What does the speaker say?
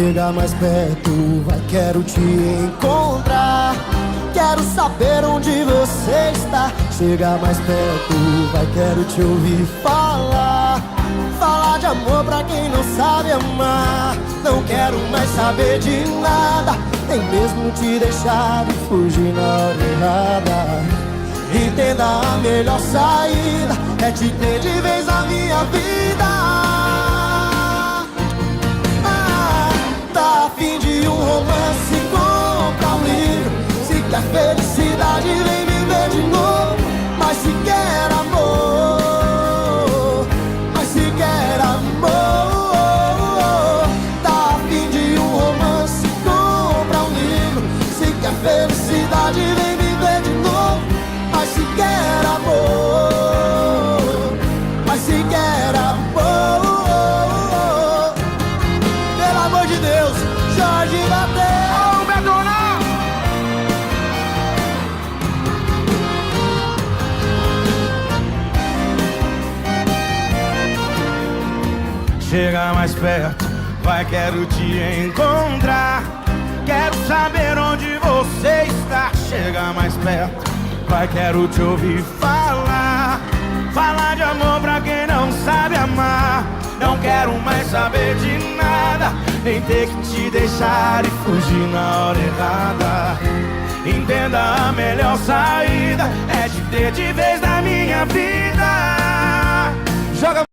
Chega mais perto, vai, quero te encontrar. Quero saber onde você está. Chega mais perto, vai, quero te ouvir falar. Falar de amor pra quem não sabe amar. Não quero mais saber de nada, nem mesmo te deixar e fugir na hora errada. Entenda, a melhor saída é te ter de vez na minha vida. Tá a fim de um romance, compra um livro. Se quer felicidade, vem viver de novo. Mas se quer amor, mas se quer amor, tá a fim de um romance, compra um livro. Se quer felicidade, vem viver de novo. Mas se quer amor, mas se quer amor, pelo amor de Deus, Jorge Mateus. Ô, Betona! Chega mais perto, vai, quero te encontrar. Quero saber onde você está. Chega mais perto, vai, quero te ouvir falar. Falar de amor pra quem não sabe amar. Não quero mais saber de nada, nem ter que te deixar e fugir na hora errada. Entenda, a melhor saída é te ter de vez na minha vida. Joga